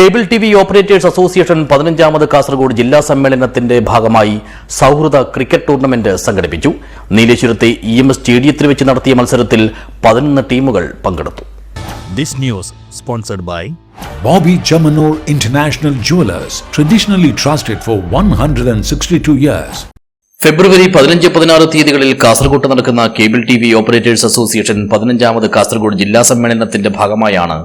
Cable TV operators association 15ാമത് കാസർഗോഡ് ജില്ലാ സമ്മേളനത്തിന്റെ ഭാഗമായി സൗഹൃദ ക്രിക്കറ്റ് ടൂർണമെന്റ് സംഘടിപ്പിച്ചു. നീലേശ്വരത്തെ EMS സ്റ്റേഡിയത്തിൽ വെച്ച് നടത്തിയ മത്സരത്തിൽ 11 ടീമുകൾ പങ്കെടുത്തു. This news sponsored by Bobby Jamanur International Jewelers, traditionally trusted for 162 years. ഫെബ്രുവരി 15-16 തീയതികളിൽ കാസർഗോഡ് നടക്കുന്ന കേബിൾ ടിവി ഓപ്പറേറ്റേഴ്സ് അസോസിയേഷൻ 15ാമത് കാസർഗോഡ് ജില്ലാ സമ്മേളനത്തിന്റെ ഭാഗമായാണ്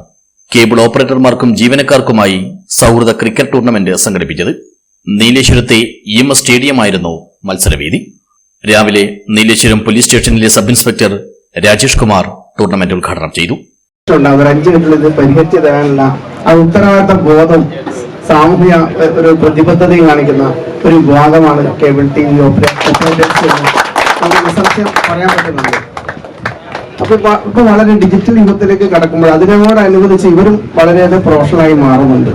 കേബിൾ ഓപ്പറേറ്റർമാർക്കും ജീവനക്കാർക്കുമായി സൗഹൃദ ക്രിക്കറ്റ് ടൂർണമെന്റ് സംഘടിപ്പിച്ചത്. നീലേശ്വരത്തെ EMS സ്റ്റേഡിയമായിരുന്നു മത്സരവേദി. രാവിലെ നീലേശ്വരം പോലീസ് സ്റ്റേഷനിലെ sub inspector Rajesh Kumar tournament ഉദ്ഘാടനം ചെയ്തു. 5 മിനിറ്റിൽ പരിഹരിച്ചു തരാനുള്ള ആ ഉത്തരവാദിത്ത ബോധം, സാമൂഹിക ഒരു പ്രതിബദ്ധതയും കാണിക്കുന്ന ഒരു വിഭാഗമാണ് കേബിൾ ടിവി ഓപ്പറേറ്റേഴ്സ് നമുക്ക് സത്യം പറയാൻ പറ്റുന്നുണ്ട്. ഇപ്പൊ വളരെ ഡിജിറ്റൽ യുഗത്തിലേക്ക് കടക്കുമ്പോൾ അതിനോടനുബന്ധിച്ച് ഇവരും വളരെയധികം പ്രൊഫഷണലായി മാറുന്നുണ്ട്.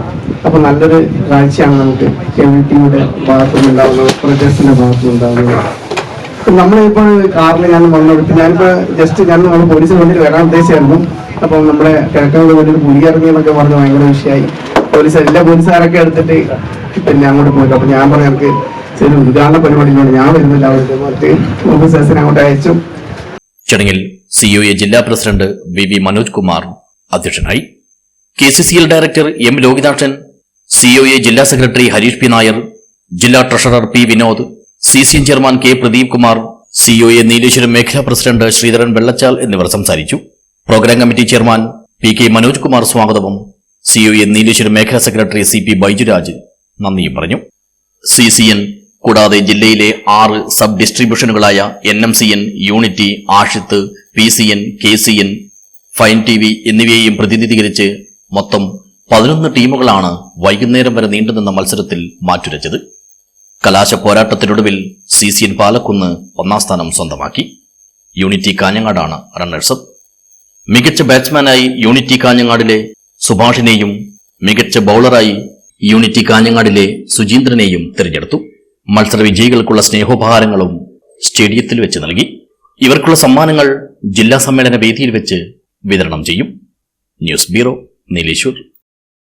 അപ്പൊ നല്ലൊരു കാഴ്ചയാണ് നമുക്ക് കേബിൾ ടിവിയുടെ ഭാഗത്തുനിന്നുണ്ടാവുന്നത്, ഓപ്പറേറ്റേഴ്സിന്റെ ഭാഗത്തുനിന്നുണ്ടാവുന്നത്. നമ്മളിപ്പോൾ കാറിൽ ഞാൻ വന്നെടുത്ത് ഞാൻ നമ്മൾ പോലീസിന് വേണ്ടിയിട്ട് വരാൻ ഉദ്ദേശിച്ചായിരുന്നു. അപ്പം നമ്മുടെ കിഴക്കനോട് വേണ്ടിയിട്ട് പുലിയിറങ്ങി എന്നൊക്കെ പറഞ്ഞ് ഭയങ്കര വിഷയമായി. എല്ലാ പോലീസുകാരൊക്കെ എടുത്തിട്ട് പിന്നെ അങ്ങോട്ട് പോയിട്ട് അപ്പൊ ഞാൻ പറഞ്ഞു എനിക്ക് ശരി ഉദ്ഘാടന പരിപാടിയിലൂടെ ഞാൻ വരുന്നില്ല, അവർക്ക് മറ്റ് ഓഫീസേഴ്സിനെ അങ്ങോട്ട് അയച്ചു. ചടങ്ങിൽ COA ജില്ലാ പ്രസിഡന്റ് VV മനോജ് കുമാർ അധ്യക്ഷനായി. KCCL director M Lokithakshan, COA ജില്ലാ സെക്രട്ടറി ഹരീഷ് P നായർ, ജില്ലാ treasurer P Vinod, CCN chairman K Pradeep Kumar, COA Nileshwaram മേഖലാ പ്രസിഡന്റ് ശ്രീധരൻ വെള്ളച്ചാൽ എന്നിവർ സംസാരിച്ചു. Programme committee chairman PK Manoj Kumar സ്വാഗതവും COA നീലേശ്വരം മേഖലാ സെക്രട്ടറി CP ബൈജുരാജ് നന്ദിയും പറഞ്ഞു. CCN കൂടാതെ ജില്ലയിലെ 6 സബ് ഡിസ്ട്രിബ്യൂഷനുകളായ NMCN, unity, Ashith, PCN, KCN, fine TV എന്നിവയെയും പ്രതിനിധീകരിച്ച് മൊത്തം 11 ടീമുകളാണ് വൈകുന്നേരം വരെ നീണ്ടുനിന്ന മത്സരത്തിൽ മാറ്റുരച്ചത്. കലാശ പോരാട്ടത്തിനൊടുവിൽ CCN പാലക്കുന്ന് 1ാം സ്ഥാനം സ്വന്തമാക്കി. യൂണിറ്റി കാഞ്ഞങ്ങാടാണ് റണ്ണേഴ്സപ്പ്. മികച്ച ബാറ്റ്സ്മാനായി യൂണിറ്റി കാഞ്ഞങ്ങാടിലെ സുഭാഷിനെയും മികച്ച ബൌളറായി യൂണിറ്റി കാഞ്ഞങ്ങാടിലെ സുജീന്ദ്രനെയും തിരഞ്ഞെടുത്തു. മത്സര വിജയികൾക്കുള്ള സ്നേഹോപഹാരങ്ങളും സ്റ്റേഡിയത്തിൽ വെച്ച് നൽകി. ഇവർക്കുള്ള സമ്മാനങ്ങൾ ജില്ലാ സമ്മേളന വേദിയിൽ വെച്ച് വിതരണം ചെയ്യും. News bureau, Nileshwar.